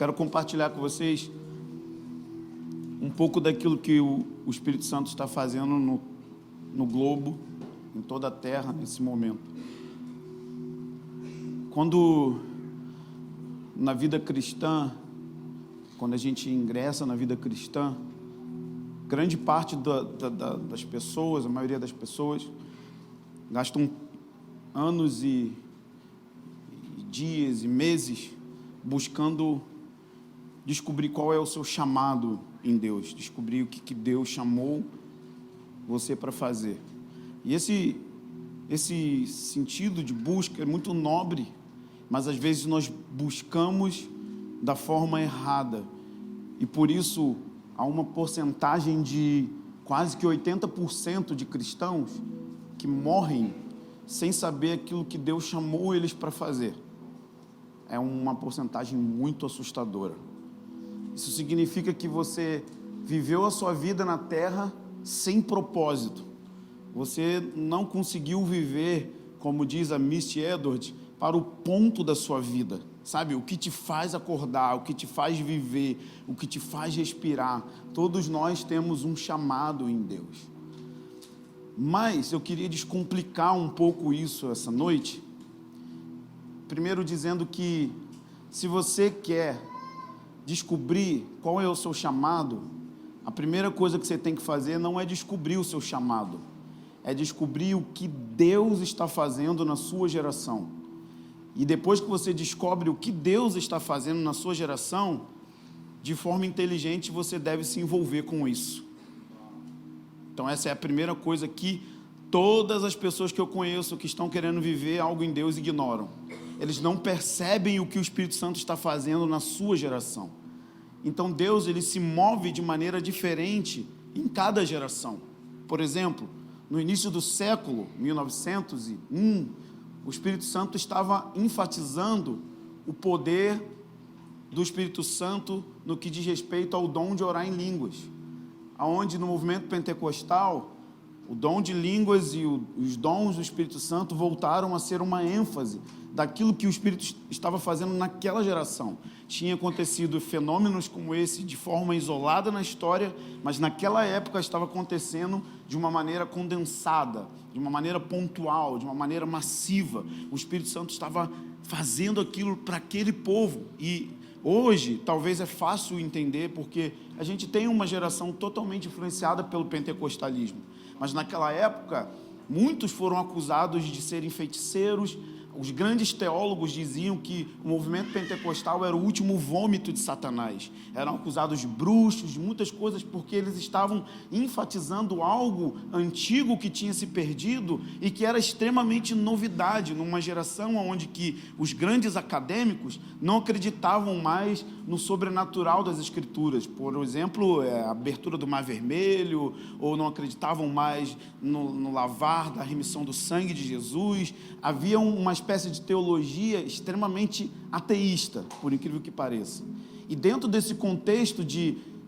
quero compartilhar com vocês um pouco daquilo que o Espírito Santo está fazendo no globo, em toda a terra, nesse momento. Quando na vida cristã, quando a gente ingressa na vida cristã, grande parte das pessoas, a maioria das pessoas, gastam anos e dias e meses buscando descobrir qual é o seu chamado em Deus, descobrir o que Deus chamou você para fazer. E esse sentido de busca é muito nobre, mas às vezes nós buscamos da forma errada, e por isso há uma porcentagem de quase que 80% de cristãos que morrem sem saber aquilo que Deus chamou eles para fazer. É uma porcentagem muito assustadora. Isso significa que você viveu a sua vida na terra sem propósito. Você não conseguiu viver, como diz a Misty Edwards, para o ponto da sua vida. Sabe, o que te faz acordar, o que te faz viver, o que te faz respirar. Todos nós temos um chamado em Deus. Mas eu queria descomplicar um pouco isso essa noite. Primeiro dizendo que se você quer descobrir qual é o seu chamado, a primeira coisa que você tem que fazer não é descobrir o seu chamado, é descobrir o que Deus está fazendo na sua geração. E depois que você descobre o que Deus está fazendo na sua geração, de forma inteligente você deve se envolver com isso. Então essa é a primeira coisa que todas as pessoas que eu conheço que estão querendo viver algo em Deus ignoram. Eles não percebem o que o Espírito Santo está fazendo na sua geração. Então Deus, ele se move de maneira diferente em cada geração. Por exemplo, no início do século 1901, o Espírito Santo estava enfatizando o poder do Espírito Santo no que diz respeito ao dom de orar em línguas, aonde no movimento pentecostal o dom de línguas e os dons do Espírito Santo voltaram a ser uma ênfase daquilo que o Espírito estava fazendo naquela geração. Tinha acontecido fenômenos como esse de forma isolada na história, mas naquela época estava acontecendo de uma maneira condensada, de uma maneira pontual, de uma maneira massiva. O Espírito Santo estava fazendo aquilo para aquele povo. E hoje, talvez é fácil entender, porque a gente tem uma geração totalmente influenciada pelo pentecostalismo. Mas naquela época, muitos foram acusados de serem feiticeiros. Os grandes teólogos diziam que o movimento pentecostal era o último vômito de Satanás. Eram acusados de bruxos, de muitas coisas, porque eles estavam enfatizando algo antigo que tinha se perdido e que era extremamente novidade numa geração onde que os grandes acadêmicos não acreditavam mais no sobrenatural das Escrituras. Por exemplo, a abertura do Mar Vermelho, ou não acreditavam mais no lavar da remissão do sangue de Jesus. Havia uma espécie de teologia extremamente ateísta, por incrível que pareça. E dentro desse contexto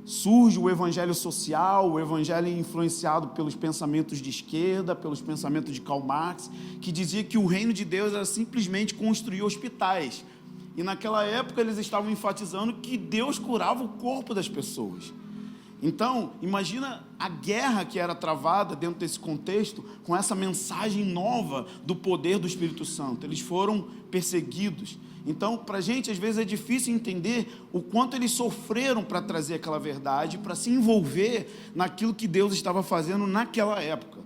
surge o evangelho social, o evangelho influenciado pelos pensamentos de esquerda, pelos pensamentos de Karl Marx, que dizia que o reino de Deus era simplesmente construir hospitais. E naquela época eles estavam enfatizando que Deus curava o corpo das pessoas. Então, imagina a guerra que era travada dentro desse contexto, com essa mensagem nova do poder do Espírito Santo. Eles foram perseguidos. Então, para a gente, às vezes é difícil entender o quanto eles sofreram para trazer aquela verdade, para se envolver naquilo que Deus estava fazendo naquela época.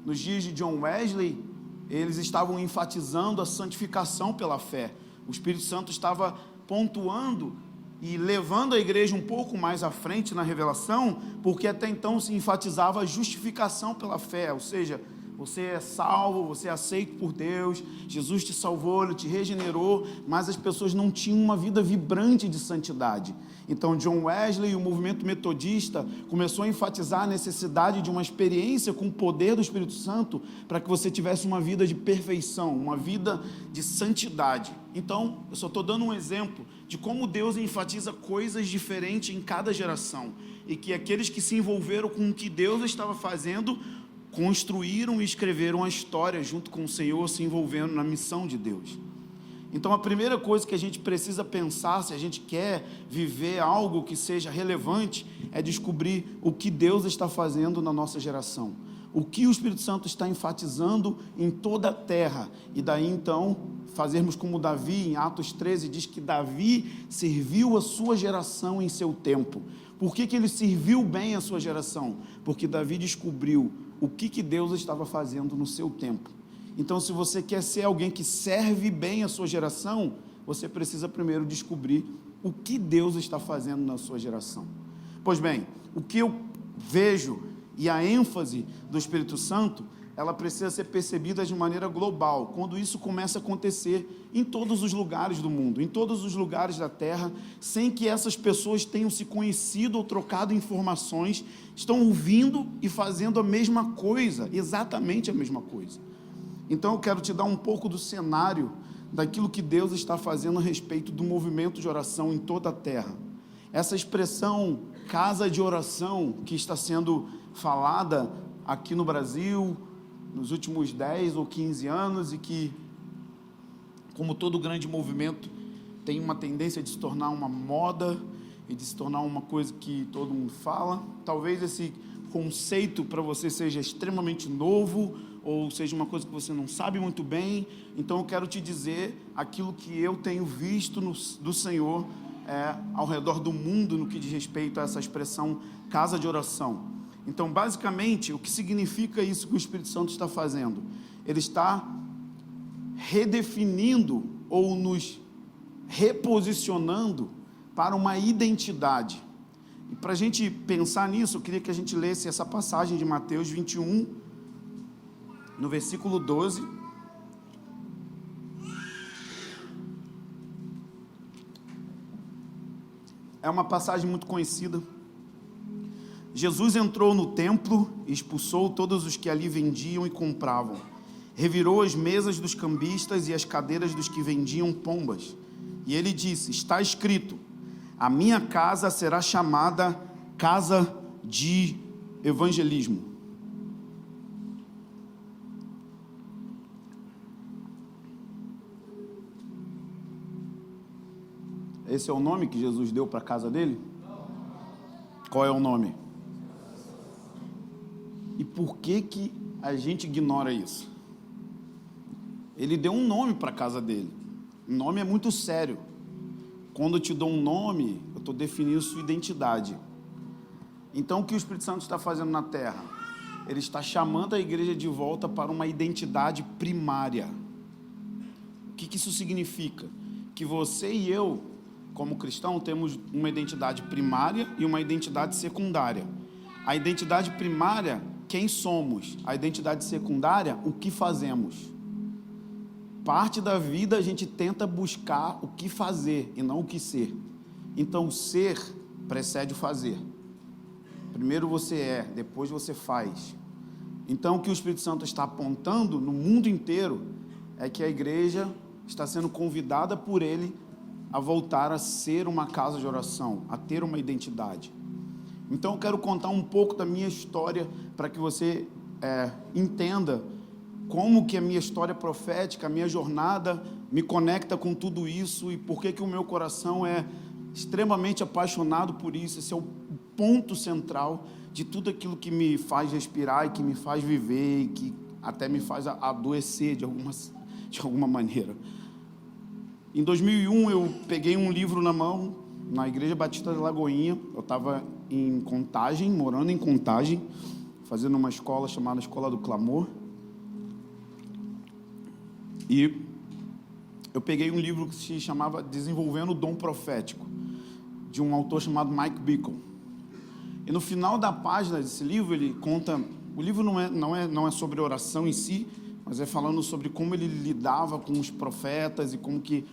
Nos dias de John Wesley, eles estavam enfatizando a santificação pela fé. O Espírito Santo estava pontuando e levando a igreja um pouco mais à frente na revelação, porque até então se enfatizava a justificação pela fé, ou seja, você é salvo, você é aceito por Deus, Jesus te salvou, Ele te regenerou, mas as pessoas não tinham uma vida vibrante de santidade. Então John Wesley e o movimento metodista começou a enfatizar a necessidade de uma experiência com o poder do Espírito Santo para que você tivesse uma vida de perfeição, uma vida de santidade. Então, eu só estou dando um exemplo de como Deus enfatiza coisas diferentes em cada geração, e que aqueles que se envolveram com o que Deus estava fazendo construíram e escreveram a história junto com o Senhor, se envolvendo na missão de Deus. Então, a primeira coisa que a gente precisa pensar, se a gente quer viver algo que seja relevante, é descobrir o que Deus está fazendo na nossa geração, o que o Espírito Santo está enfatizando em toda a terra, e daí então fazermos como Davi. Em Atos 13 diz que Davi serviu a sua geração em seu tempo. Por que ele serviu bem a sua geração? Porque Davi descobriu o que Deus estava fazendo no seu tempo. Então, se você quer ser alguém que serve bem a sua geração, você precisa primeiro descobrir o que Deus está fazendo na sua geração. Pois bem, o que eu vejo, e a ênfase do Espírito Santo, ela precisa ser percebida de maneira global, quando isso começa a acontecer em todos os lugares do mundo, em todos os lugares da terra, sem que essas pessoas tenham se conhecido ou trocado informações, estão ouvindo e fazendo a mesma coisa, exatamente a mesma coisa. Então eu quero te dar um pouco do cenário daquilo que Deus está fazendo a respeito do movimento de oração em toda a terra. Essa expressão casa de oração que está sendo falada aqui no Brasil nos últimos 10 ou 15 anos, e que, como todo grande movimento, tem uma tendência de se tornar uma moda e de se tornar uma coisa que todo mundo fala. Talvez esse conceito para você seja extremamente novo, ou seja uma coisa que você não sabe muito bem. Então eu quero te dizer aquilo que eu tenho visto do Senhor ao redor do mundo no que diz respeito a essa expressão casa de oração. Então, basicamente, o que significa isso que o Espírito Santo está fazendo? Ele está redefinindo ou nos reposicionando para uma identidade. E para a gente pensar nisso, eu queria que a gente lesse essa passagem de Mateus 21, no versículo 12. É uma passagem muito conhecida. Jesus entrou no templo e expulsou todos os que ali vendiam e compravam. Revirou as mesas dos cambistas e as cadeiras dos que vendiam pombas. E ele disse: está escrito, a minha casa será chamada casa de evangelismo. Esse é o nome que Jesus deu para a casa dele? Qual é o nome? E por que a gente ignora isso? Ele deu um nome para a casa dele. O nome é muito sério. Quando eu te dou um nome, eu estou definindo sua identidade. Então, o que o Espírito Santo está fazendo na terra? Ele está chamando a igreja de volta para uma identidade primária. O que isso significa? Que você e eu, como cristão, temos uma identidade primária e uma identidade secundária. A identidade primária, quem somos? A identidade secundária, o que fazemos? Parte da vida a gente tenta buscar o que fazer e não o que ser. Então, o ser precede o fazer. Primeiro você é, depois você faz. Então, o que o Espírito Santo está apontando no mundo inteiro é que a igreja está sendo convidada por ele a voltar a ser uma casa de oração, a ter uma identidade. Então eu quero contar um pouco da minha história para que você entenda como que a minha história profética, a minha jornada me conecta com tudo isso e por que o meu coração é extremamente apaixonado por isso. Esse é o ponto central de tudo aquilo que me faz respirar e que me faz viver e que até me faz adoecer de alguma maneira. Em 2001 eu peguei um livro na mão, na Igreja Batista da Lagoinha. Eu estava em Contagem, morando em Contagem, fazendo uma escola chamada Escola do Clamor. E eu peguei um livro que se chamava Desenvolvendo o Dom Profético, de um autor chamado Mike Bickle. E no final da página desse livro, ele conta... O livro não é sobre oração em si, mas é falando sobre como ele lidava com os profetas e como que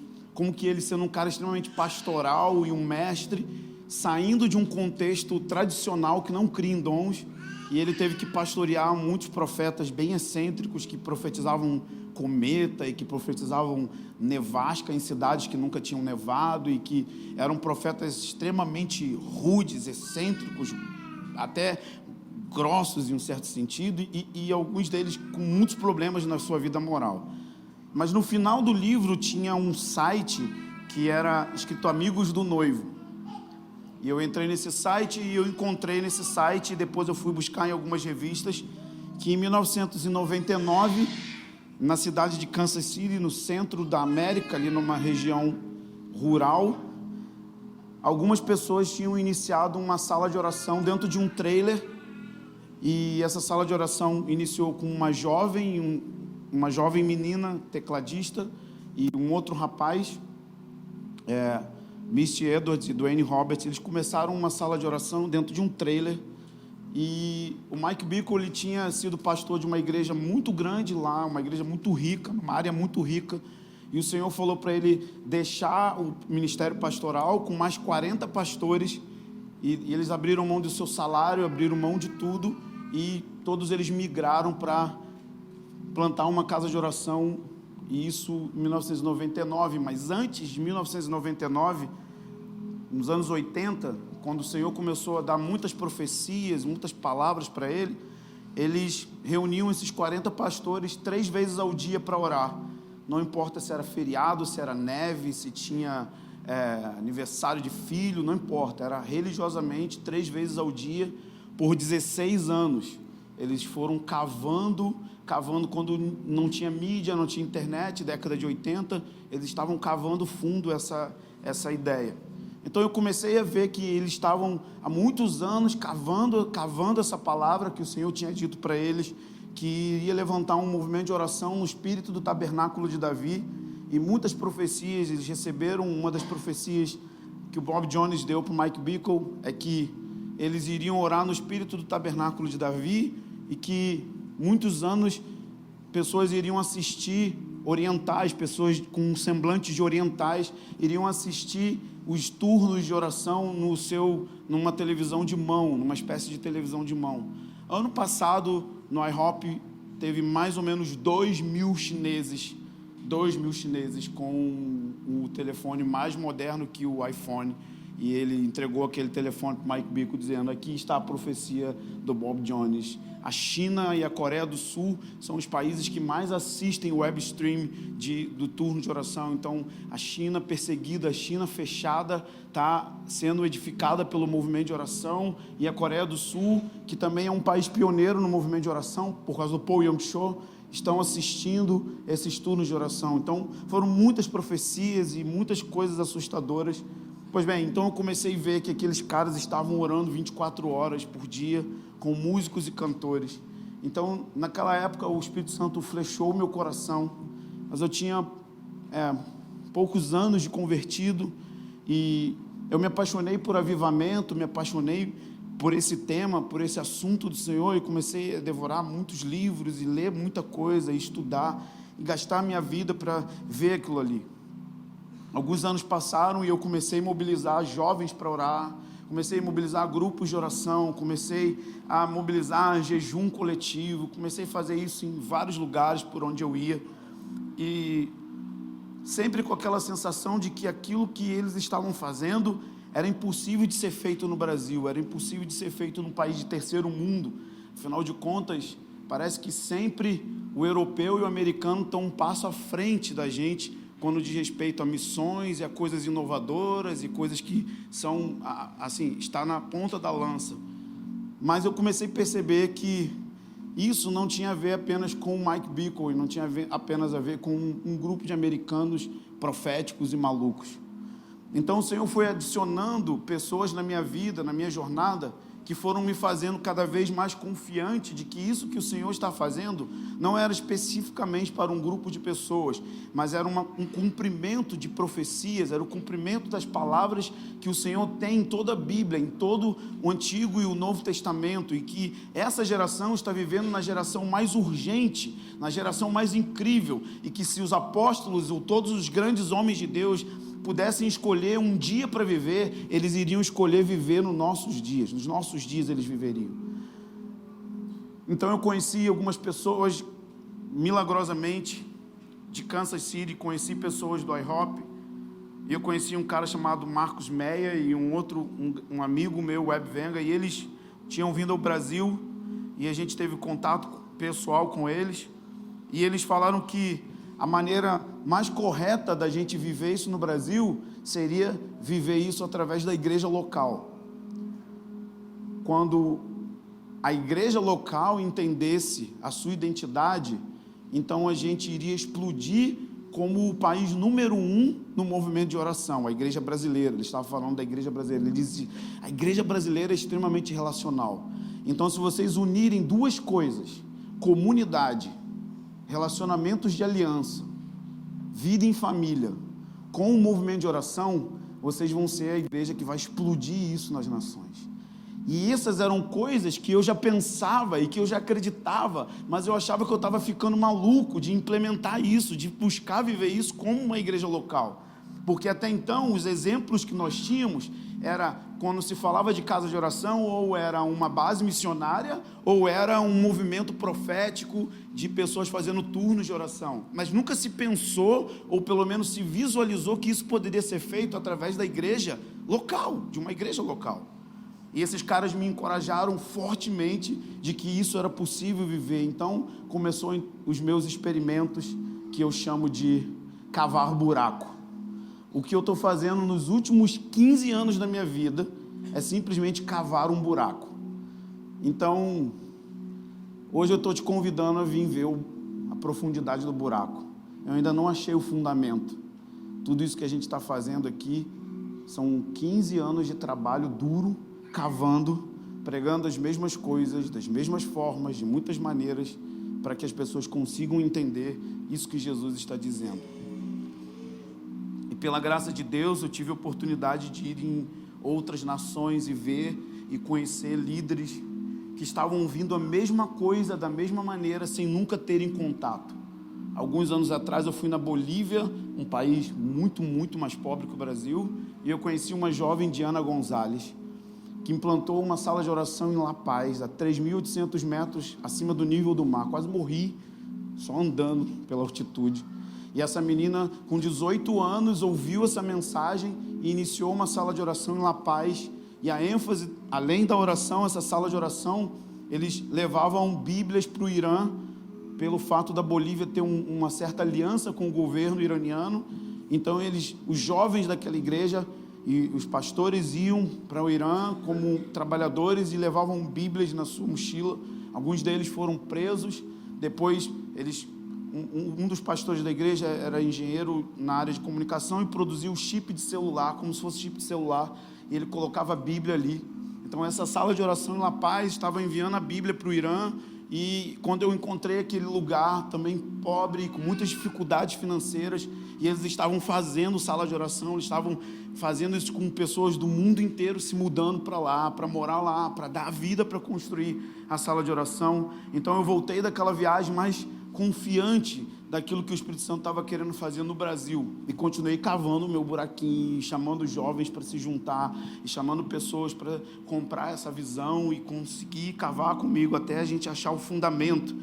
ele, sendo um cara extremamente pastoral e um mestre, saindo de um contexto tradicional que não cria em dons, e ele teve que pastorear muitos profetas bem excêntricos que profetizavam cometa e que profetizavam nevasca em cidades que nunca tinham nevado e que eram profetas extremamente rudes, excêntricos, até grossos em um certo sentido, e alguns deles com muitos problemas na sua vida moral. Mas no final do livro tinha um site que era escrito Amigos do Noivo. E eu entrei nesse site e eu encontrei nesse site, e depois eu fui buscar em algumas revistas, que em 1999, na cidade de Kansas City, no centro da América, ali numa região rural, algumas pessoas tinham iniciado uma sala de oração dentro de um trailer, e essa sala de oração iniciou com uma jovem menina, tecladista, e um outro rapaz, Misty Edwards e Dwayne Roberts. Eles começaram uma sala de oração dentro de um trailer, e o Mike Bickle, ele tinha sido pastor de uma igreja muito grande lá, uma igreja muito rica, uma área muito rica, e o Senhor falou para ele deixar o ministério pastoral com mais 40 pastores, e eles abriram mão do seu salário, abriram mão de tudo, e todos eles migraram para plantar uma casa de oração, e isso em 1999. Mas antes de 1999, nos anos 80, quando o Senhor começou a dar muitas profecias, muitas palavras para ele, eles reuniam esses 40 pastores 3 vezes ao dia para orar. Não importa se era feriado, se era neve, se tinha aniversário de filho, não importa, era religiosamente 3 vezes ao dia, por 16 anos. Eles foram cavando quando não tinha mídia, não tinha internet, década de 80, eles estavam cavando fundo essa ideia. Então eu comecei a ver que eles estavam há muitos anos cavando essa palavra que o Senhor tinha dito para eles, que iria levantar um movimento de oração no espírito do tabernáculo de Davi, e muitas profecias. Eles receberam uma das profecias que o Bob Jones deu para o Mike Bickle, é que eles iriam orar no espírito do tabernáculo de Davi, e que muitos anos pessoas iriam assistir, orientais, pessoas com semblantes de orientais, iriam assistir os turnos de oração numa televisão de mão, numa espécie de televisão de mão. Ano passado, no IHOP, teve mais ou menos 2.000 chineses com o telefone mais moderno que o iPhone, e ele entregou aquele telefone para o Mike Bickle dizendo: aqui está a profecia do Bob Jones. A China e a Coreia do Sul são os países que mais assistem o web stream do turno de oração. Então, a China perseguida, a China fechada, está sendo edificada pelo movimento de oração, e a Coreia do Sul, que também é um país pioneiro no movimento de oração, por causa do Paul Young-cho, estão assistindo esses turnos de oração. Então, foram muitas profecias e muitas coisas assustadoras. Pois bem, então eu comecei a ver que aqueles caras estavam orando 24 horas por dia, com músicos e cantores. Então, naquela época, o Espírito Santo flechou o meu coração, mas eu tinha poucos anos de convertido, e eu me apaixonei por avivamento, me apaixonei por esse tema, por esse assunto do Senhor, e comecei a devorar muitos livros, e ler muita coisa, e estudar, e gastar minha vida para ver aquilo ali. Alguns anos passaram e eu comecei a mobilizar jovens para orar, comecei a mobilizar grupos de oração, comecei a mobilizar jejum coletivo, comecei a fazer isso em vários lugares por onde eu ia, e sempre com aquela sensação de que aquilo que eles estavam fazendo era impossível de ser feito no Brasil, era impossível de ser feito num país de terceiro mundo. Afinal de contas, parece que sempre o europeu e o americano estão um passo à frente da gente quando diz respeito a missões e a coisas inovadoras e coisas que são, assim, está na ponta da lança. Mas eu comecei a perceber que isso não tinha a ver apenas com o Mike Bickle, e não tinha apenas a ver com um grupo de americanos proféticos e malucos. Então o Senhor foi adicionando pessoas na minha vida, na minha jornada, que foram me fazendo cada vez mais confiante de que isso que o Senhor está fazendo não era especificamente para um grupo de pessoas, mas era um cumprimento de profecias, era o cumprimento das palavras que o Senhor tem em toda a Bíblia, em todo o Antigo e o Novo Testamento, e que essa geração está vivendo na geração mais urgente, na geração mais incrível, e que se os apóstolos ou todos os grandes homens de Deus pudessem escolher um dia para viver, eles iriam escolher viver nos nossos dias eles viveriam. Então eu conheci algumas pessoas, milagrosamente, de Kansas City, conheci pessoas do IHOP, e eu conheci um cara chamado Marcos Meia e um amigo meu, Web Venga, e eles tinham vindo ao Brasil, e a gente teve contato pessoal com eles, e eles falaram que a maneira mais correta da gente viver isso no Brasil seria viver isso através da igreja local. Quando a igreja local entendesse a sua identidade, então a gente iria explodir como o país número 1 no movimento de oração, a igreja brasileira. Ele estava falando da igreja brasileira, ele disse, a igreja brasileira é extremamente relacional. Então, se vocês unirem duas coisas, comunidade, relacionamentos de aliança, vida em família, com o movimento de oração, vocês vão ser a igreja que vai explodir isso nas nações. E essas eram coisas que eu já pensava e que eu já acreditava, mas eu achava que eu estava ficando maluco de implementar isso, de buscar viver isso como uma igreja local. Porque até então, os exemplos que nós tínhamos era quando se falava de casa de oração, ou era uma base missionária, ou era um movimento profético de pessoas fazendo turnos de oração. Mas nunca se pensou, ou pelo menos se visualizou, que isso poderia ser feito através da igreja local, de uma igreja local. E esses caras me encorajaram fortemente de que isso era possível viver. Então, começou os meus experimentos, que eu chamo de cavar buraco. O que eu estou fazendo nos últimos 15 anos da minha vida é simplesmente cavar um buraco. Então, hoje eu estou te convidando a vir ver a profundidade do buraco. Eu ainda não achei o fundamento. Tudo isso que a gente está fazendo aqui são 15 anos de trabalho duro, cavando, pregando as mesmas coisas, das mesmas formas, de muitas maneiras, para que as pessoas consigam entender isso que Jesus está dizendo. E pela graça de Deus, eu tive a oportunidade de ir em outras nações e ver e conhecer líderes que estavam ouvindo a mesma coisa, da mesma maneira, sem nunca terem contato. Alguns anos atrás eu fui na Bolívia, um país muito, muito mais pobre que o Brasil, e eu conheci uma jovem, Diana Gonzalez, que implantou uma sala de oração em La Paz, a 3.800 metros acima do nível do mar. Quase morri, só andando pela altitude. E essa menina, com 18 anos, ouviu essa mensagem e iniciou uma sala de oração em La Paz. E a ênfase, além da oração, essa sala de oração, eles levavam Bíblias para o Irã, pelo fato da Bolívia ter uma certa aliança com o governo iraniano. Então, os jovens daquela igreja e os pastores iam para o Irã como trabalhadores e levavam Bíblias na sua mochila. Alguns deles foram presos. Depois, um dos pastores da igreja era engenheiro na área de comunicação e produzia o chip de celular, como se fosse chip de celular, e ele colocava a Bíblia ali. Então, essa sala de oração em La Paz estava enviando a Bíblia para o Irã. E quando eu encontrei aquele lugar também pobre, com muitas dificuldades financeiras, e eles estavam fazendo sala de oração, eles estavam fazendo isso com pessoas do mundo inteiro se mudando para lá, para morar lá, para dar vida para construir a sala de oração. Então eu voltei daquela viagem mais confiante daquilo que o Espírito Santo estava querendo fazer no Brasil, e continuei cavando o meu buraquinho, chamando jovens para se juntar, e chamando pessoas para comprar essa visão e conseguir cavar comigo até a gente achar o fundamento.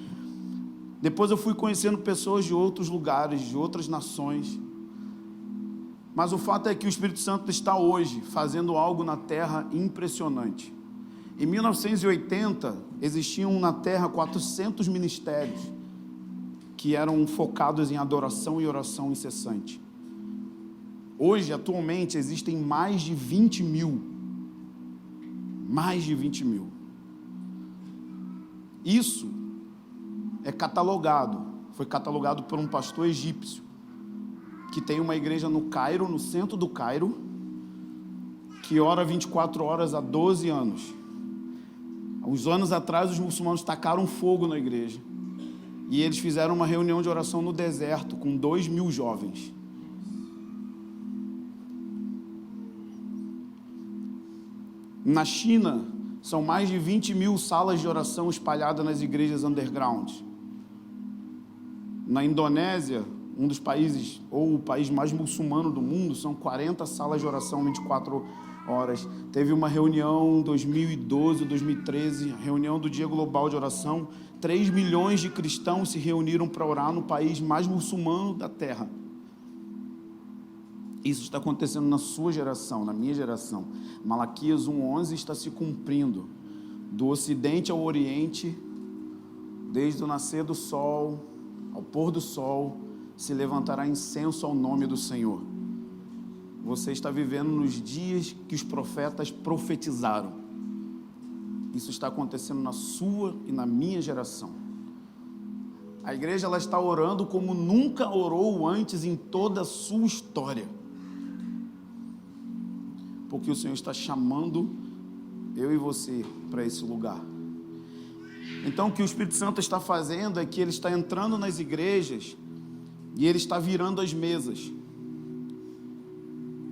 Depois eu fui conhecendo pessoas de outros lugares, de outras nações, mas o fato é que o Espírito Santo está hoje fazendo algo na terra impressionante. Em 1980 existiam na terra 400 ministérios que eram focados em adoração e oração incessante. Hoje, atualmente, existem mais de 20 mil. Mais de 20 mil. Isso é catalogado, foi catalogado por um pastor egípcio, que tem uma igreja no Cairo, no centro do Cairo, que ora 24 horas há 12 anos. Há uns anos atrás, os muçulmanos tacaram fogo na igreja. E eles fizeram uma reunião de oração no deserto com 2.000 jovens. Na China, são mais de 20.000 salas de oração espalhadas nas igrejas underground. Na Indonésia, um dos países, ou o país mais muçulmano do mundo, são 40 salas de oração 24 horas. Teve uma reunião em 2012, 2013, reunião do Dia Global de Oração. 3 milhões de cristãos se reuniram para orar no país mais muçulmano da terra. Isso está acontecendo na sua geração, na minha geração. Malaquias 1:11 está se cumprindo. Do ocidente ao oriente, desde o nascer do sol ao pôr do sol, se levantará incenso ao nome do Senhor. Você está vivendo nos dias que os profetas profetizaram. Isso está acontecendo na sua e na minha geração. A igreja, ela está orando como nunca orou antes em toda a sua história. Porque o Senhor está chamando eu e você para esse lugar. Então, o que o Espírito Santo está fazendo é que ele está entrando nas igrejas e ele está virando as mesas.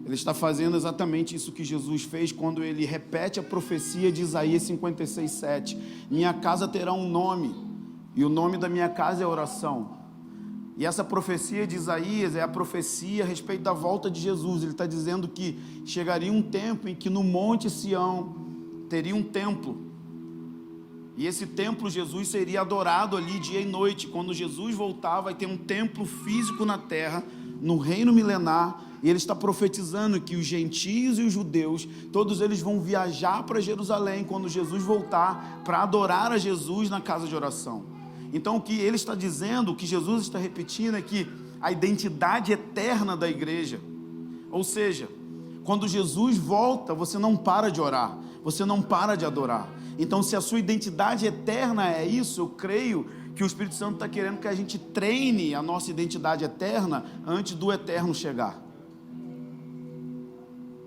Ele está fazendo exatamente isso que Jesus fez quando ele repete a profecia de Isaías 56:7. Minha casa terá um nome, e o nome da minha casa é oração. E essa profecia de Isaías é a profecia a respeito da volta de Jesus. Ele está dizendo que chegaria um tempo em que no Monte Sião teria um templo. E esse templo, Jesus seria adorado ali dia e noite. Quando Jesus voltar, vai ter um templo físico na terra, no reino milenar. E ele está profetizando que os gentios e os judeus, todos eles vão viajar para Jerusalém quando Jesus voltar, para adorar a Jesus na casa de oração. Então o que ele está dizendo, o que Jesus está repetindo é que a identidade eterna da igreja, ou seja, quando Jesus volta, você não para de orar, você não para de adorar. Então, se a sua identidade eterna é isso, eu creio que o Espírito Santo está querendo que a gente treine a nossa identidade eterna antes do eterno chegar.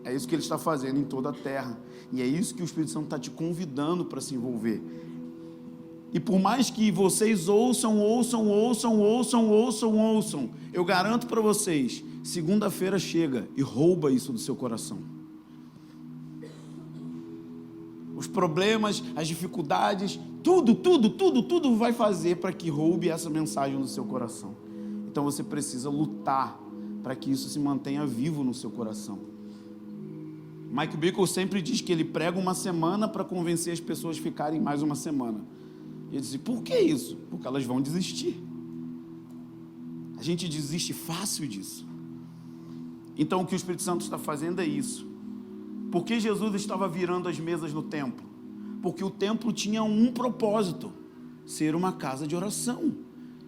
É isso que ele está fazendo em toda a terra. E é isso que o Espírito Santo está te convidando para se envolver. E por mais que vocês ouçam, eu garanto para vocês, segunda-feira chega e rouba isso do seu coração. Os problemas, as dificuldades, tudo vai fazer para que roube essa mensagem do seu coração. Então você precisa lutar para que isso se mantenha vivo no seu coração. Mike Bickle sempre diz que ele prega uma semana para convencer as pessoas a ficarem mais uma semana. E ele diz, por que isso? Porque elas vão desistir. A gente desiste fácil disso. Então o que o Espírito Santo está fazendo é isso. Por que Jesus estava virando as mesas no templo? Porque o templo tinha um propósito, ser uma casa de oração.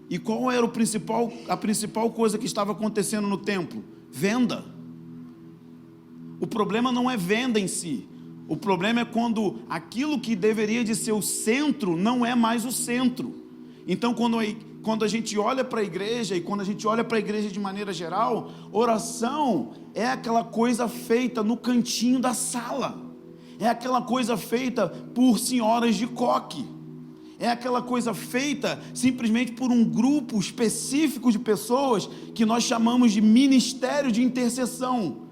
E qual era a principal coisa que estava acontecendo no templo? Venda. O problema não é venda em si. O problema é quando aquilo que deveria de ser o centro não é mais o centro. Então quando a gente olha para a igreja, e quando a gente olha para a igreja de maneira geral, oração é aquela coisa feita no cantinho da sala, é aquela coisa feita por senhoras de coque, é aquela coisa feita simplesmente por um grupo específico de pessoas que nós chamamos de ministério de intercessão.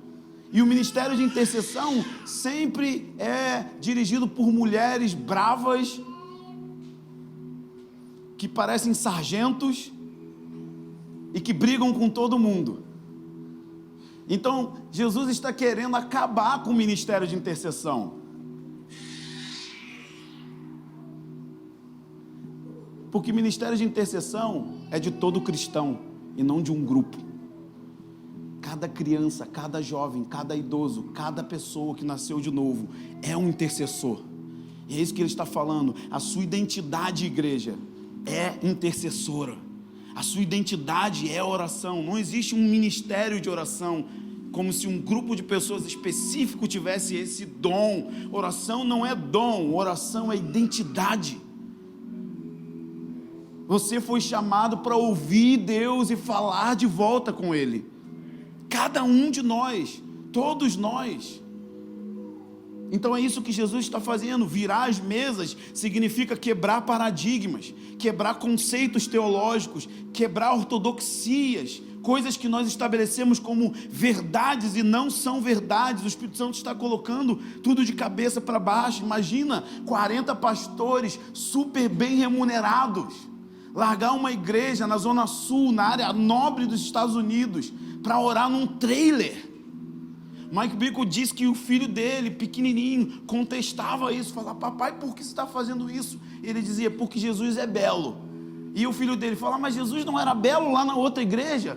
E o ministério de intercessão sempre é dirigido por mulheres bravas, que parecem sargentos e que brigam com todo mundo. Então, Jesus está querendo acabar com o ministério de intercessão. Porque ministério de intercessão é de todo cristão e não de um grupo. Cada criança, cada jovem, cada idoso, cada pessoa que nasceu de novo é um intercessor. E é isso que ele está falando. A sua identidade, igreja, é intercessora. A sua identidade é oração. Não existe um ministério de oração como se um grupo de pessoas específico tivesse esse dom. Oração não é dom, oração é identidade. Você foi chamado para ouvir Deus e falar de volta com Ele. Cada um de nós, todos nós. Então é isso que Jesus está fazendo. Virar as mesas significa quebrar paradigmas, quebrar conceitos teológicos, quebrar ortodoxias, coisas que nós estabelecemos como verdades e não são verdades. O Espírito Santo está colocando tudo de cabeça para baixo. Imagina 40 pastores super bem remunerados largar uma igreja na Zona Sul, na área nobre dos Estados Unidos, para orar num trailer. Mike Bickle disse que o filho dele, pequenininho, contestava isso, falava, papai, por que você está fazendo isso? Ele dizia, porque Jesus é belo. E o filho dele falava, mas Jesus não era belo lá na outra igreja?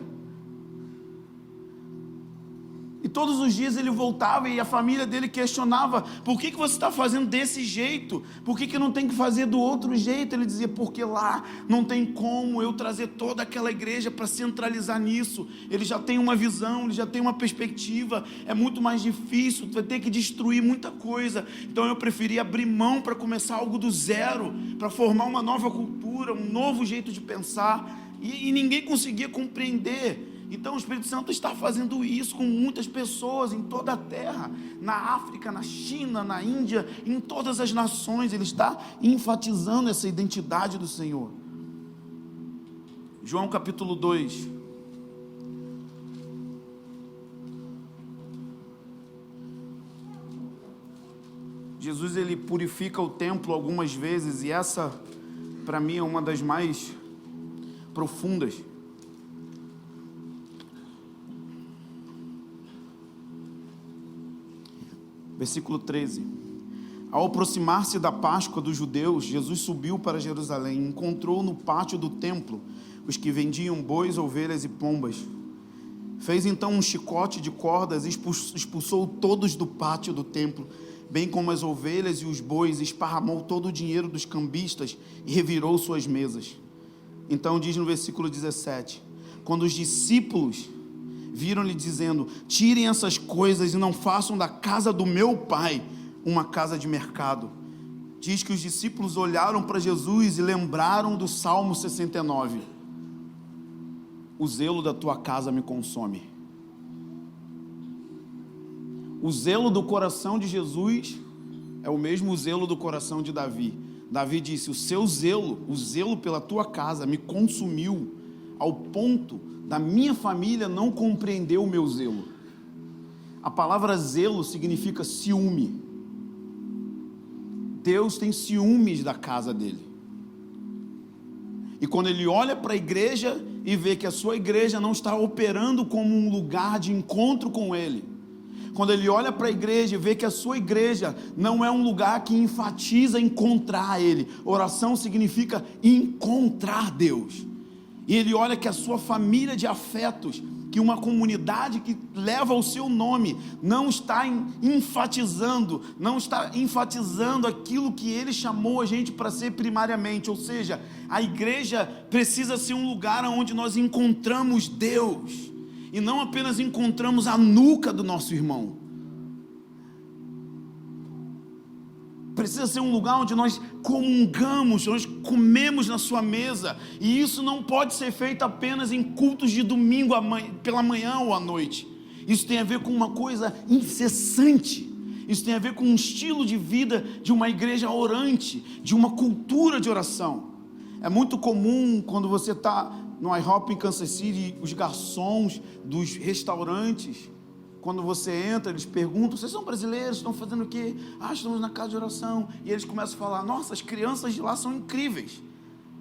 E todos os dias ele voltava e a família dele questionava: por que você está fazendo desse jeito? Por que não tem que fazer do outro jeito? Ele dizia: porque lá não tem como eu trazer toda aquela igreja para centralizar nisso. Ele já tem uma visão, ele já tem uma perspectiva, é muito mais difícil, vai ter que destruir muita coisa. Então eu preferi abrir mão para começar algo do zero, para formar uma nova cultura, um novo jeito de pensar, e ninguém conseguia compreender. Então o Espírito Santo está fazendo isso com muitas pessoas em toda a terra, na África, na China, na Índia, em todas as nações. Ele está enfatizando essa identidade do Senhor. João capítulo 2. Jesus, ele purifica o templo algumas vezes, e essa para mim é uma das mais profundas. Versículo 13. Ao aproximar-se da Páscoa dos judeus, Jesus subiu para Jerusalém e encontrou no pátio do templo os que vendiam bois, ovelhas e pombas. Fez então um chicote de cordas e expulsou todos do pátio do templo, bem como as ovelhas e os bois, esparramou todo o dinheiro dos cambistas e revirou suas mesas. Então diz no versículo 17: quando os discípulos viram-lhe dizendo: tirem essas coisas e não façam da casa do meu pai uma casa de mercado. Diz que os discípulos olharam para Jesus e lembraram do Salmo 69. O zelo da tua casa me consome. O zelo do coração de Jesus é o mesmo zelo do coração de Davi. Davi disse: o seu zelo, o zelo pela tua casa me consumiu, ao ponto da minha família não compreender o meu zelo. A palavra zelo significa ciúme. Deus tem ciúmes da casa dele. E quando ele olha para a igreja e vê que a sua igreja não está operando como um lugar de encontro com ele, quando ele olha para a igreja e vê que a sua igreja não é um lugar que enfatiza encontrar ele, oração significa encontrar Deus. E ele olha que a sua família de afetos, que uma comunidade que leva o seu nome, não está enfatizando aquilo que ele chamou a gente para ser primariamente. Ou seja, a igreja precisa ser um lugar onde nós encontramos Deus, e não apenas encontramos a nuca do nosso irmão. Precisa ser um lugar onde nós comungamos, nós comemos na sua mesa. E isso não pode ser feito apenas em cultos de domingo pela manhã ou à noite. Isso tem a ver com uma coisa incessante. Isso tem a ver com um estilo de vida de uma igreja orante, de uma cultura de oração. É muito comum quando você está no IHOP em Kansas City, os garçons dos restaurantes, quando você entra, eles perguntam: vocês são brasileiros? Estão fazendo o quê? Estamos na casa de oração. E eles começam a falar: nossa, as crianças de lá são incríveis.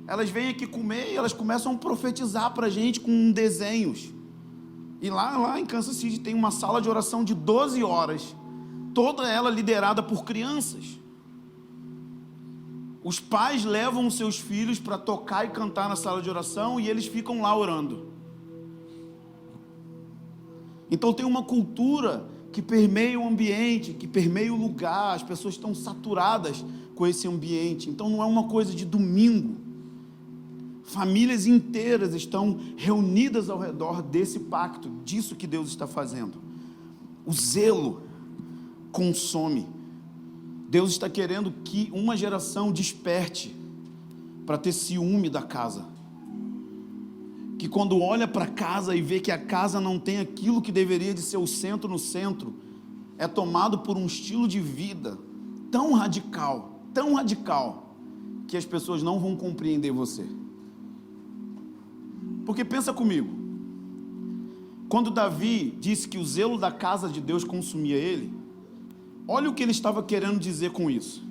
Elas vêm aqui comer e elas começam a profetizar para a gente com desenhos. E lá em Kansas City tem uma sala de oração de 12 horas, toda ela liderada por crianças. Os pais levam os seus filhos para tocar e cantar na sala de oração e eles ficam lá orando. Então tem uma cultura que permeia o ambiente, que permeia o lugar. As pessoas estão saturadas com esse ambiente. Então não é uma coisa de domingo. Famílias inteiras estão reunidas ao redor desse pacto, disso que Deus está fazendo. O zelo consome. Deus está querendo que uma geração desperte para ter ciúme da casa. Que quando olha para casa e vê que a casa não tem aquilo que deveria de ser o centro no centro, é tomado por um estilo de vida tão radical, que as pessoas não vão compreender você. Porque pensa comigo, quando Davi disse que o zelo da casa de Deus consumia ele, olha o que ele estava querendo dizer com isso.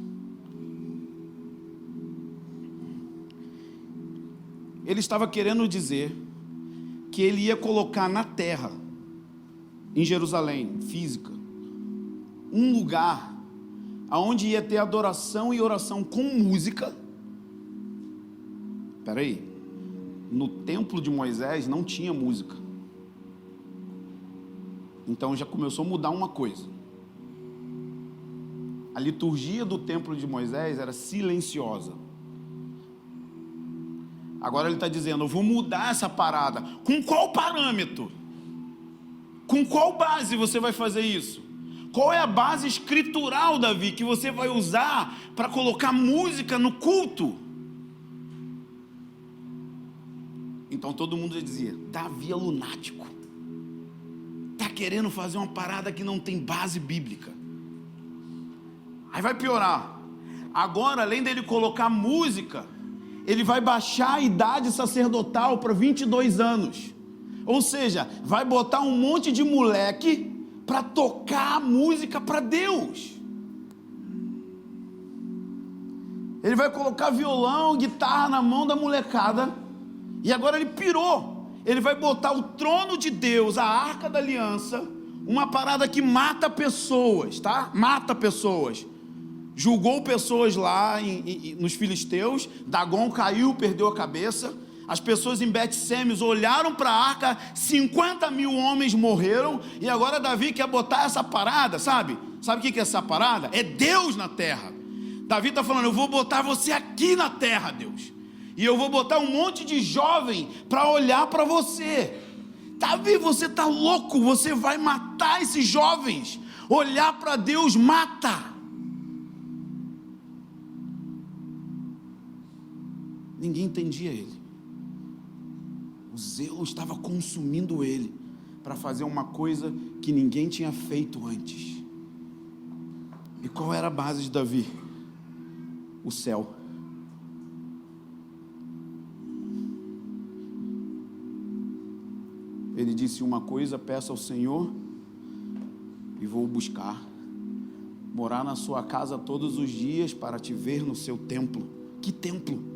Ele estava querendo dizer que ele ia colocar na terra, em Jerusalém, física, um lugar onde ia ter adoração e oração com música. Espera aí, no templo de Moisés não tinha música. Então já começou a mudar uma coisa. A liturgia do templo de Moisés era silenciosa. Agora ele está dizendo, eu vou mudar essa parada. Com qual parâmetro? Com qual base você vai fazer isso? Qual é a base escritural, Davi, que você vai usar para colocar música no culto? Então todo mundo dizia, Davi é lunático. Está querendo fazer uma parada que não tem base bíblica. Aí vai piorar. Agora, além dele colocar música, ele vai baixar a idade sacerdotal para 22 anos. Ou seja, vai botar um monte de moleque para tocar música para Deus. Ele vai colocar violão, guitarra na mão da molecada. E agora ele pirou. Ele vai botar o trono de Deus, a arca da aliança, uma parada que mata pessoas, tá? Mata pessoas. Julgou pessoas lá nos filisteus. Dagon caiu, perdeu a cabeça. As pessoas em Bet-Semes olharam para a arca, 50 mil homens morreram. E agora Davi quer botar essa parada, sabe? Sabe o que é essa parada? É Deus na terra. Davi está falando, eu vou botar você aqui na terra, Deus. E eu vou botar um monte de jovem para olhar para você. Davi, você está louco, você vai matar esses jovens. Olhar para Deus mata. Ninguém entendia ele. O zelo estava consumindo ele para fazer uma coisa que ninguém tinha feito antes. E qual era a base de Davi? O céu. Ele disse uma coisa, peço ao Senhor e vou buscar. Morar na sua casa todos os dias para te ver no seu templo. Que templo?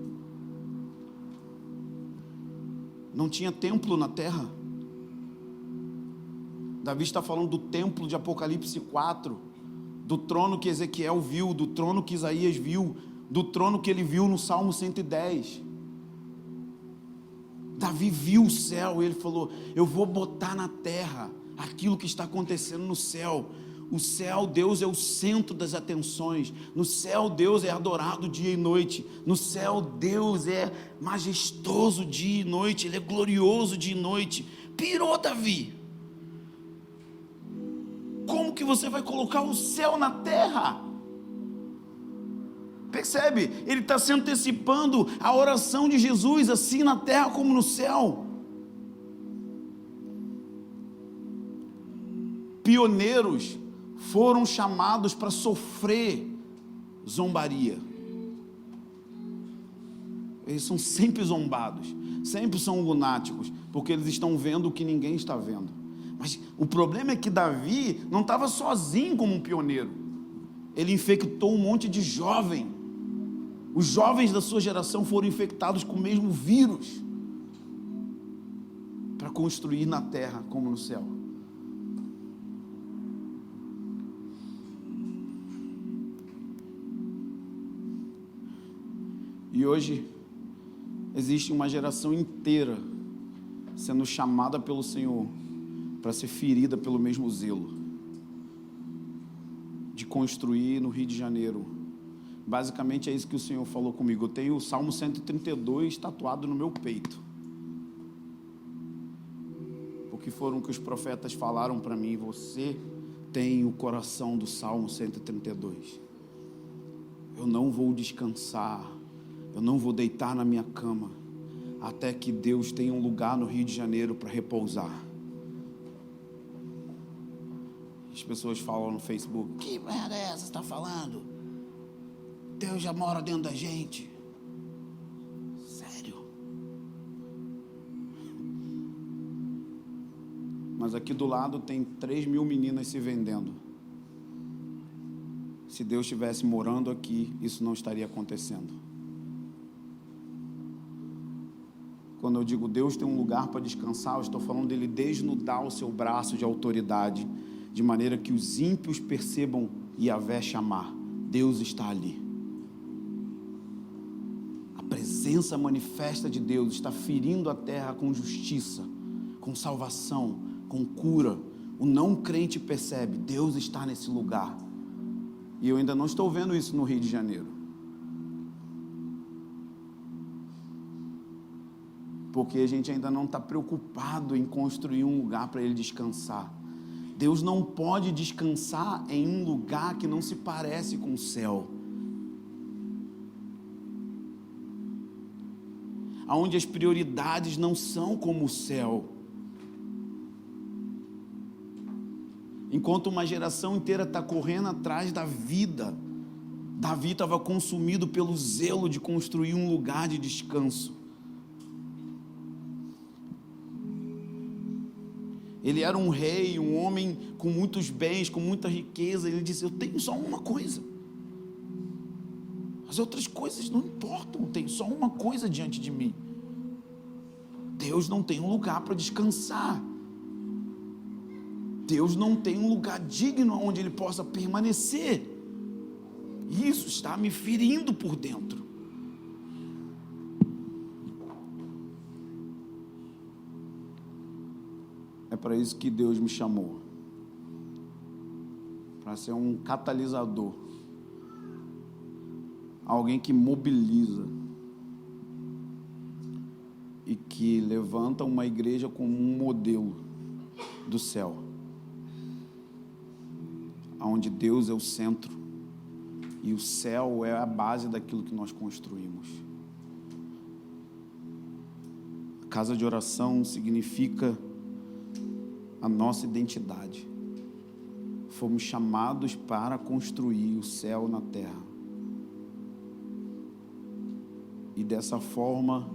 Não tinha templo na terra. Davi está falando do templo de Apocalipse 4, do trono que Ezequiel viu, do trono que Isaías viu, do trono que ele viu no Salmo 110. Davi viu o céu e ele falou, eu vou botar na terra aquilo que está acontecendo no céu. O céu, Deus é o centro das atenções. No céu, Deus é adorado dia e noite. No céu, Deus é majestoso dia e noite. Ele é glorioso dia e noite. Pirou, Davi. Como que você vai colocar o céu na terra? Percebe? Ele está se antecipando a oração de Jesus, assim na terra como no céu. Pioneiros foram chamados para sofrer zombaria. Eles são sempre zombados, sempre são lunáticos, porque eles estão vendo o que ninguém está vendo. Mas o problema é que Davi não estava sozinho como um pioneiro. Ele infectou um monte de jovem. Os jovens da sua geração foram infectados com o mesmo vírus para construir na terra como no céu. E hoje existe uma geração inteira sendo chamada pelo Senhor para ser ferida pelo mesmo zelo de construir no Rio de Janeiro. Basicamente é isso que o Senhor falou comigo. Eu tenho o Salmo 132 tatuado no meu peito, porque foram o que os profetas falaram para mim. Você tem o coração do Salmo 132. Eu não vou descansar, eu não vou deitar na minha cama até que Deus tenha um lugar no Rio de Janeiro para repousar. As pessoas falam no Facebook, que merda é essa que você está falando? Deus já mora dentro da gente. Sério? Mas aqui do lado tem 3.000 meninas se vendendo. Se Deus estivesse morando aqui, isso não estaria acontecendo. Quando eu digo Deus tem um lugar para descansar, eu estou falando dele desnudar o seu braço de autoridade, de maneira que os ímpios percebam Yahvé chamar. Deus está ali. A presença manifesta de Deus está ferindo a terra com justiça, com salvação, com cura, O não crente percebe, Deus está nesse lugar. E eu ainda não estou vendo isso no Rio de Janeiro. Porque a gente ainda não está preocupado em construir um lugar para ele descansar. Deus não pode descansar em um lugar que não se parece com o céu. Onde as prioridades não são como o céu. Enquanto uma geração inteira está correndo atrás da vida, Davi estava consumido pelo zelo de construir um lugar de descanso. Ele era um rei, um homem com muitos bens, com muita riqueza. Ele disse: eu tenho só uma coisa. As outras coisas não importam, eu tenho só uma coisa diante de mim. Deus não tem um lugar para descansar. Deus não tem um lugar digno onde Ele possa permanecer. Isso está me ferindo por dentro. É para isso que Deus me chamou. Para ser um catalisador. Alguém que mobiliza. E que levanta uma igreja como um modelo do céu. Onde Deus é o centro e o céu é a base daquilo que nós construímos. A casa de oração significa a nossa identidade. Fomos chamados para construir o céu na terra. E dessa forma,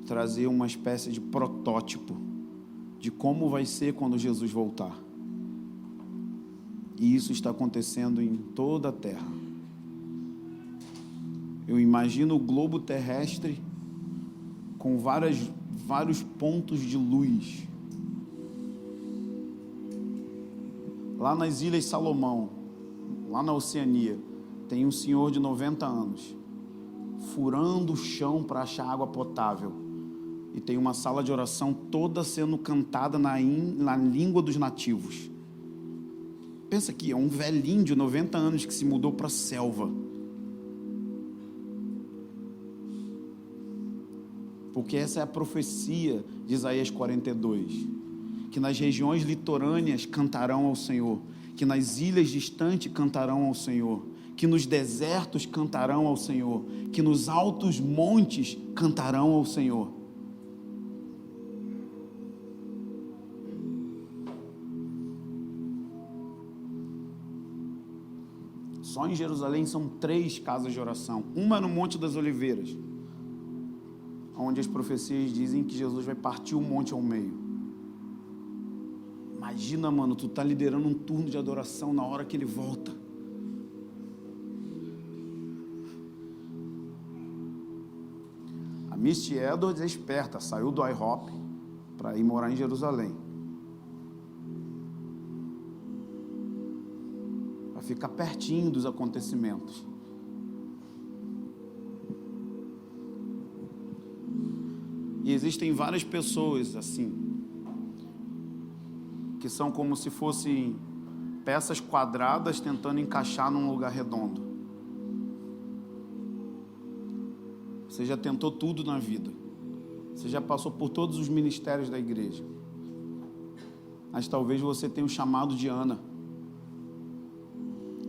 trazer uma espécie de protótipo de como vai ser quando Jesus voltar. E isso está acontecendo em toda a terra. Eu imagino o globo terrestre com vários pontos de luz. Lá nas Ilhas Salomão, lá na Oceania, tem um senhor de 90 anos, furando o chão para achar água potável. E tem uma sala de oração toda sendo cantada na língua dos nativos. Pensa aqui, é um velhinho de 90 anos que se mudou para a selva. Porque essa é a profecia de Isaías 42. Que nas regiões litorâneas cantarão ao Senhor. Que nas ilhas distantes cantarão ao Senhor. Que nos desertos cantarão ao Senhor. Que nos altos montes cantarão ao Senhor. Só em Jerusalém são 3 casas de oração. Uma no Monte das Oliveiras, onde as profecias dizem que Jesus vai partir o monte ao meio. Imagina, mano, tu tá liderando um turno de adoração na hora que ele volta. A Misty Edwards é esperta, saiu do IHOP para ir morar em Jerusalém. Ficar pertinho dos acontecimentos. E existem várias pessoas assim, que são como se fossem peças quadradas tentando encaixar num lugar redondo. Você já tentou tudo na vida. Você já passou por todos os ministérios da igreja. Mas talvez você tenha o chamado de Ana.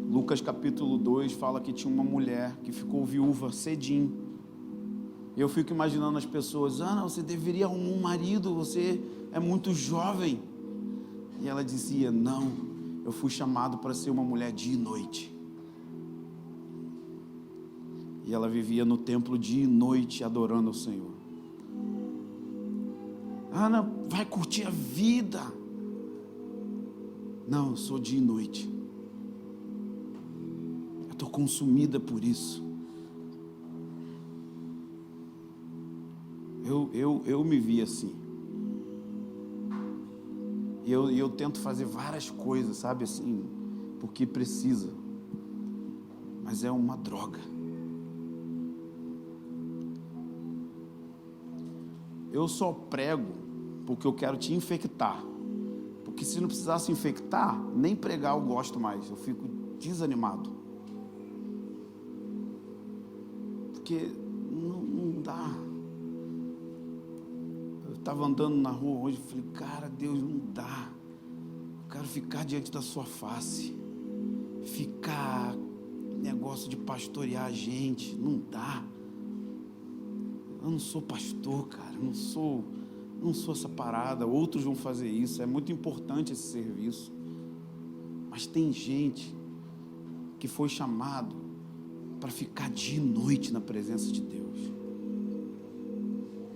Lucas capítulo 2 fala que tinha uma mulher que ficou viúva cedinho. E eu fico imaginando as pessoas: Ana, você deveria arrumar um marido, você é muito jovem. E ela dizia: não, eu fui chamado para ser uma mulher dia e noite. E ela vivia no templo dia e noite adorando ao Senhor. Ana, vai curtir a vida. Não, eu sou dia e noite. Estou consumida por isso. Eu me vi assim. E eu tento fazer várias coisas, sabe, assim, porque precisa. Mas é uma droga. Eu só prego porque eu quero te infectar. Porque se não precisasse infectar, nem pregar eu gosto mais, eu fico desanimado. Porque não dá. Eu estava andando na rua hoje e falei, cara, Deus, não dá. Eu quero ficar diante da sua face. Ficar negócio de pastorear a gente, não dá. Eu não sou pastor, cara, não sou essa parada. Outros vão fazer isso, é muito importante esse serviço. Mas tem gente que foi chamado para ficar dia e noite na presença de Deus,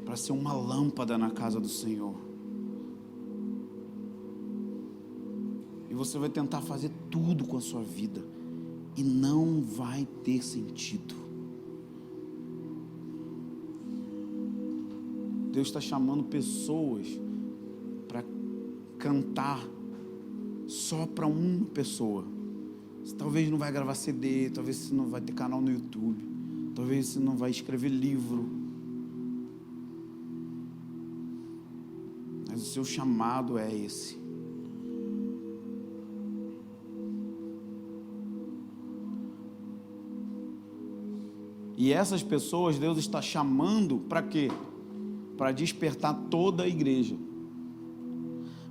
para ser uma lâmpada na casa do Senhor. E você vai tentar fazer tudo com a sua vida e não vai ter sentido. Deus está chamando pessoas para cantar só para uma pessoa. Você talvez não vai gravar CD, talvez você não vai ter canal no YouTube, talvez você não vai escrever livro, mas o seu chamado é esse. E essas pessoas Deus está chamando para quê? Para despertar toda a igreja.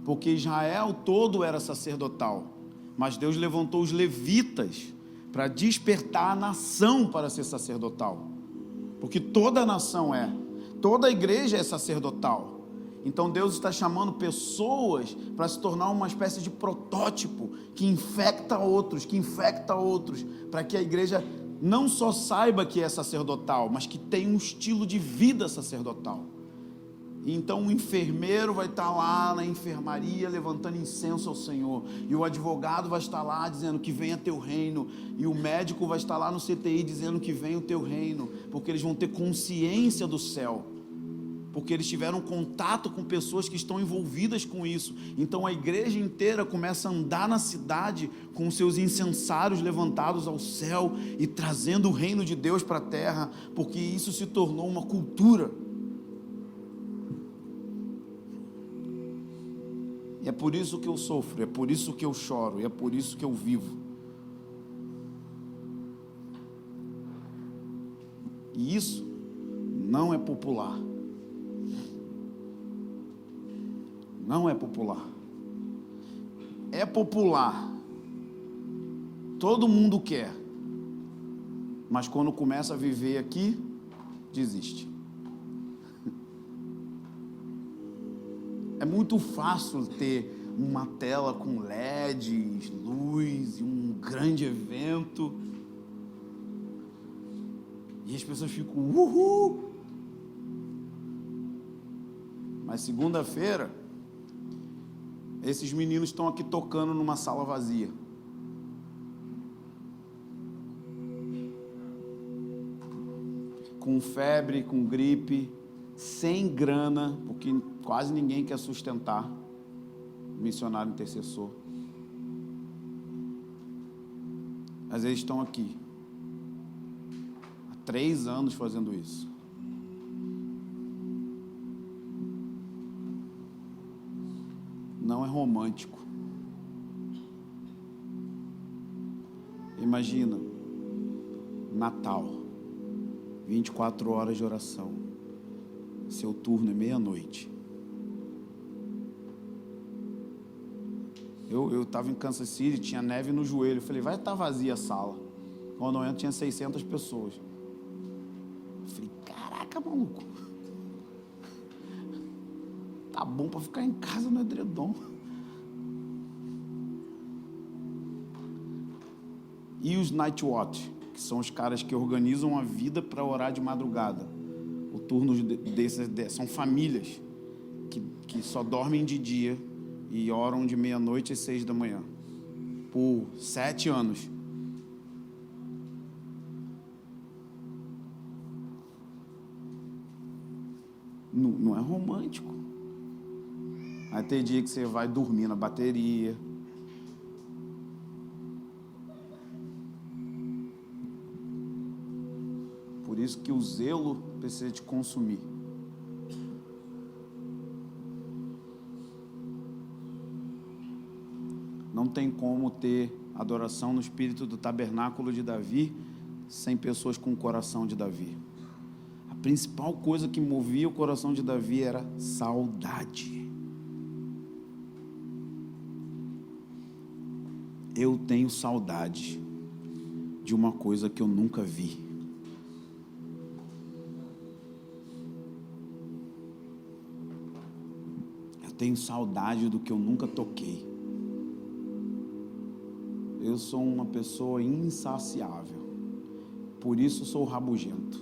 Porque Israel todo era sacerdotal, mas Deus levantou os levitas para despertar a nação para ser sacerdotal. Porque toda a nação toda a igreja é sacerdotal. Então Deus está chamando pessoas para se tornar uma espécie de protótipo que infecta outros, para que a igreja não só saiba que é sacerdotal, mas que tem um estilo de vida sacerdotal. Então o enfermeiro vai estar lá na enfermaria levantando incenso ao Senhor, e o advogado vai estar lá dizendo que venha teu reino, e o médico vai estar lá no CTI dizendo que venha o teu reino, porque eles vão ter consciência do céu, porque eles tiveram contato com pessoas que estão envolvidas com isso. Então a igreja inteira começa a andar na cidade com seus incensários levantados ao céu e trazendo o reino de Deus para a terra, porque isso se tornou uma cultura. E é por isso que eu sofro, é por isso que eu choro, e é por isso que eu vivo. E isso não é popular. Não é popular. É popular. Todo mundo quer. Mas quando começa a viver aqui, desiste. É muito fácil ter uma tela com LEDs, luz e um grande evento. E as pessoas ficam uhul. Mas segunda-feira, esses meninos estão aqui tocando numa sala vazia. Com febre, com gripe, sem grana, porque quase ninguém quer sustentar missionário intercessor. Mas eles estão aqui há 3 anos fazendo isso. Não é romântico. Imagina, Natal, 24 horas de oração, seu turno é meia-noite. Eu estava em Kansas City, tinha neve no joelho, eu falei, vai estar vazia a sala. Quando eu entro, tinha 600 pessoas. Eu falei, caraca, maluco, tá bom para ficar em casa no edredom. E os night watch, que são os caras que organizam a vida para orar de madrugada. O turno desses são famílias que só dormem de dia e oram de meia-noite às 6 da manhã, por 7 anos. Não é romântico. Aí tem dia que você vai dormir na bateria. Por isso que o zelo precisa te consumir. Não tem como ter adoração no espírito do tabernáculo de Davi sem pessoas com o coração de Davi. A principal coisa que movia o coração de Davi era saudade. Eu tenho saudade de uma coisa que eu nunca vi. Eu tenho saudade do que eu nunca toquei. Eu sou uma pessoa insaciável. Por isso sou rabugento.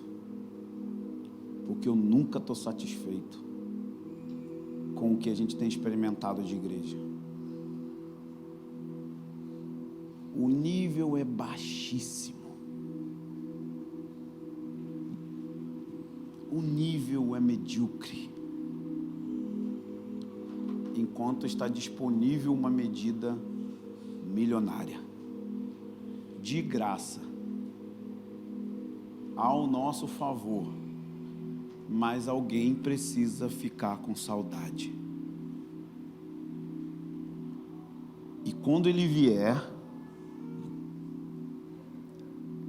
Porque eu nunca estou satisfeito com o que a gente tem experimentado de igreja. O nível é baixíssimo. O nível é medíocre. Enquanto está disponível uma medida milionária, de graça, ao nosso favor, mas alguém precisa ficar com saudade. E quando ele vier,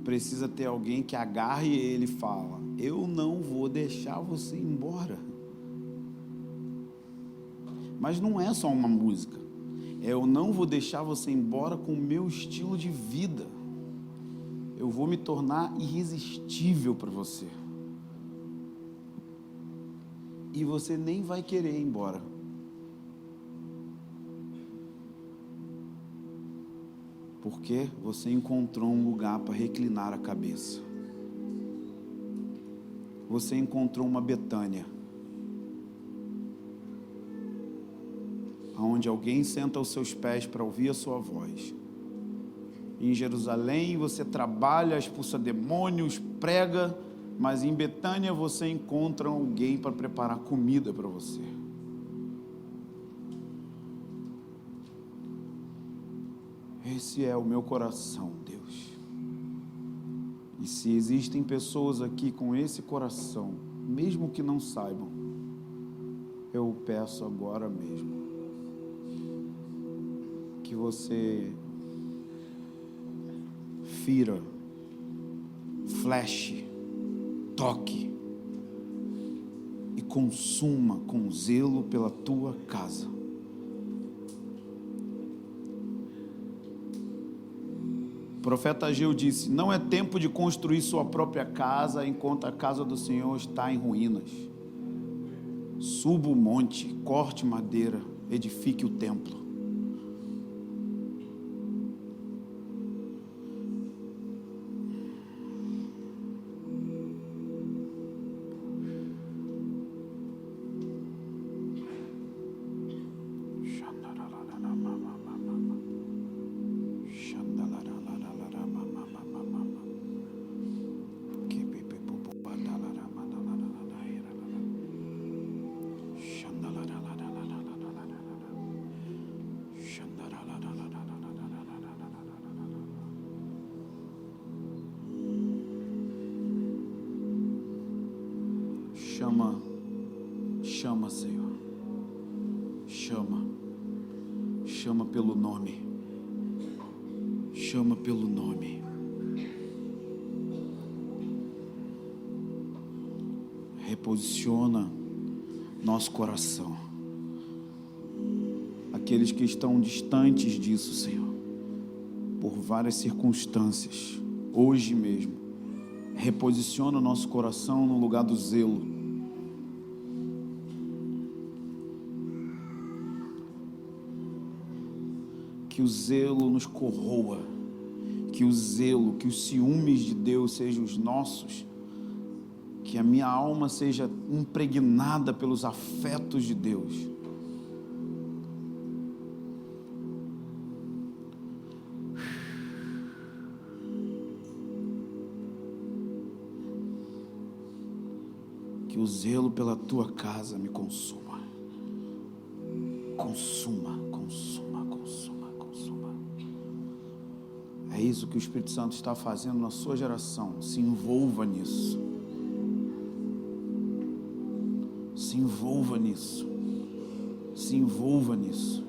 precisa ter alguém que agarre ele e fala: eu não vou deixar você ir embora. Mas não é só uma música. Eu não vou deixar você ir embora com o meu estilo de vida. Eu vou me tornar irresistível para você. E você nem vai querer ir embora. Porque você encontrou um lugar para reclinar a cabeça. Você encontrou uma Betânia, onde alguém senta aos seus pés para ouvir a sua voz. Em Jerusalém você trabalha, expulsa demônios, prega, mas em Betânia você encontra alguém para preparar comida para você. Esse é o meu coração, Deus. E se existem pessoas aqui com esse coração, mesmo que não saibam, eu peço agora mesmo que você fira, fleche, toque e consuma com zelo pela tua casa. O profeta Ageu disse: não é tempo de construir sua própria casa enquanto a casa do Senhor está em ruínas. Suba o monte, corte madeira, edifique o templo. Chama, Senhor. Chama pelo nome. Chama pelo nome. Reposiciona nosso coração. Aqueles que estão distantes disso, Senhor, por várias circunstâncias, hoje mesmo, reposiciona o nosso coração no lugar do zelo. Que o zelo nos corroa, que o zelo, que os ciúmes de Deus sejam os nossos, que a minha alma seja impregnada pelos afetos de Deus. Que o zelo pela tua casa me consuma. Consuma, consuma, consuma, consuma. É isso que o Espírito Santo está fazendo na sua geração. Se envolva nisso. Se envolva nisso. Se envolva nisso.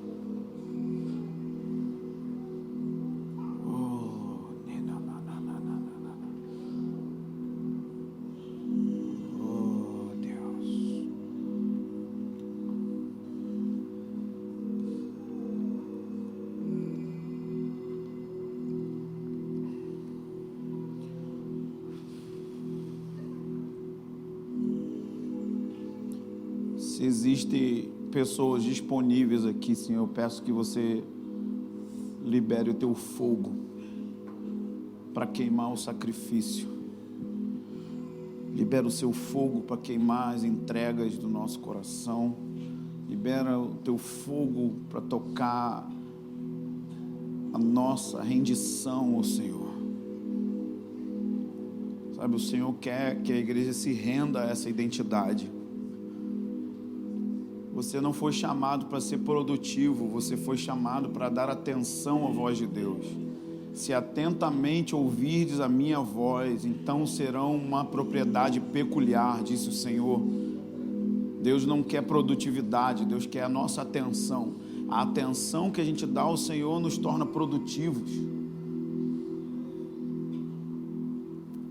Se existem pessoas disponíveis aqui, Senhor, eu peço que você libere o teu fogo para queimar o sacrifício. Libera o seu fogo para queimar as entregas do nosso coração. Libera o teu fogo para tocar a nossa rendição ao Senhor. Sabe, o Senhor quer que a igreja se renda a essa identidade. Você não foi chamado para ser produtivo, você foi chamado para dar atenção à voz de Deus. Se atentamente ouvirdes a minha voz, então serão uma propriedade peculiar, disse o Senhor. Deus não quer produtividade, Deus quer a nossa atenção. A atenção que a gente dá ao Senhor nos torna produtivos.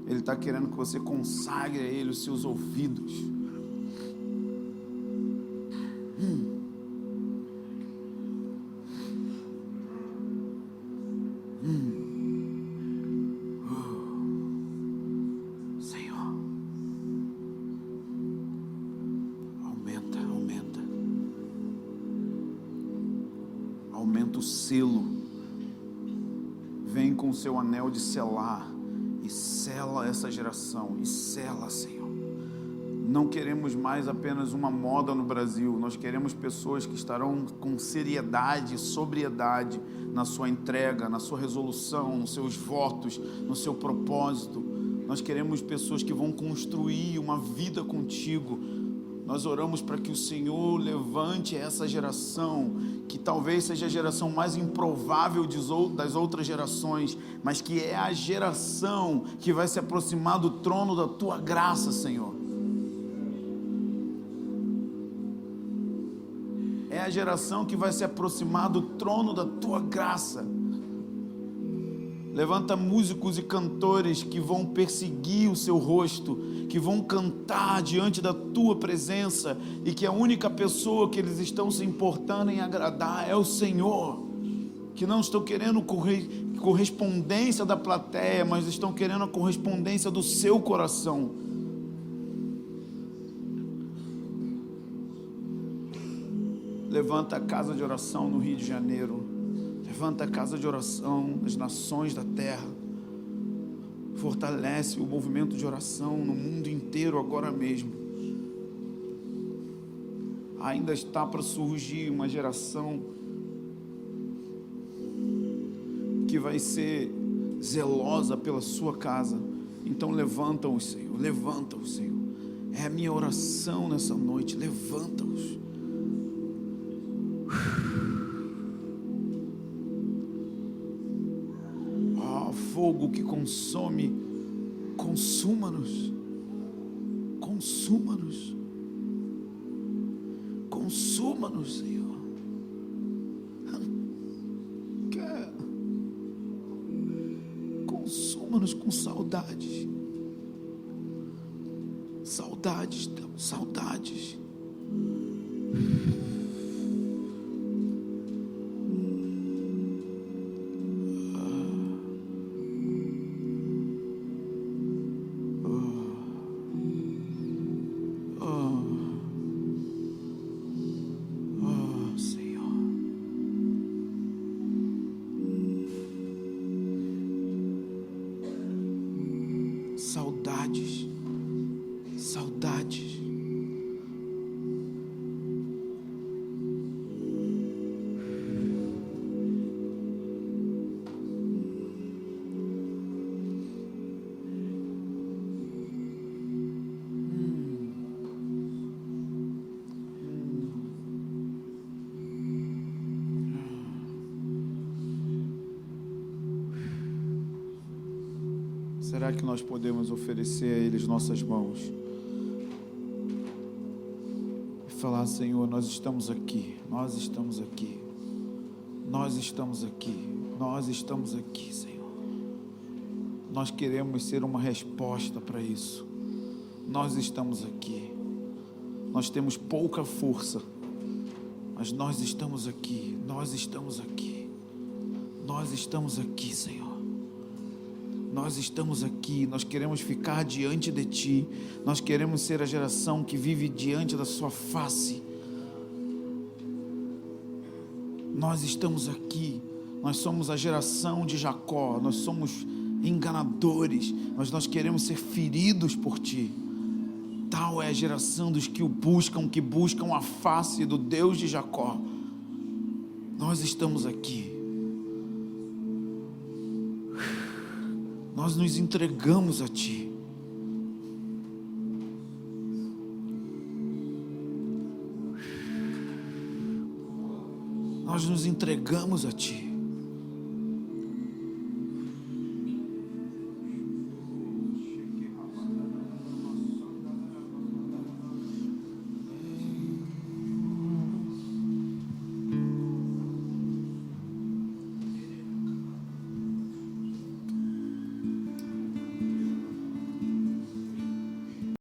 Ele está querendo que você consagre a Ele os seus ouvidos. Senhor, aumenta, aumenta. Aumenta o selo. Vem com o seu anel de selar e sela essa geração, e sela, Senhor. Não queremos mais apenas uma moda no Brasil, nós queremos pessoas que estarão com seriedade e sobriedade na sua entrega, na sua resolução, nos seus votos, no seu propósito. Nós queremos pessoas que vão construir uma vida contigo. Nós oramos para que o Senhor levante essa geração, que talvez seja a geração mais improvável das outras gerações, mas que é a geração que vai se aproximar do trono da Tua graça, Senhor. É a geração que vai se aproximar do trono da Tua graça. Levanta músicos e cantores que vão perseguir o Seu rosto, que vão cantar diante da Tua presença, e que a única pessoa que eles estão se importando em agradar é o Senhor, que não estão querendo correspondência da plateia, mas estão querendo a correspondência do seu coração. Levanta a casa de oração no Rio de Janeiro. Levanta a casa de oração nas nações da terra. Fortalece o movimento de oração no mundo inteiro agora mesmo. Ainda está para surgir uma geração que vai ser zelosa pela sua casa. Então levanta-os, Senhor, levanta-os, Senhor. É a minha oração nessa noite, levanta-os. Fogo que consome, consuma-nos, consuma-nos, consuma-nos, Senhor. Consuma-nos com saudades, saudades, saudades. Saudades, saudades. Será que nós podemos oferecer a Eles nossas mãos e falar: Senhor, nós estamos aqui, nós estamos aqui, nós estamos aqui, nós estamos aqui, Senhor. Nós queremos ser uma resposta para isso. Nós estamos aqui. Nós temos pouca força, mas nós estamos aqui, nós estamos aqui, nós estamos aqui, Senhor. nós estamos aqui, nós queremos ficar diante de Ti, nós queremos ser a geração que vive diante da Sua face. Nós estamos aqui, nós somos a geração de Jacó, nós somos enganadores, mas nós queremos ser feridos por Ti. Tal é a geração dos que o buscam, que buscam a face do Deus de Jacó. Nós estamos aqui. Nós nos entregamos a Ti. Nós nos entregamos a Ti.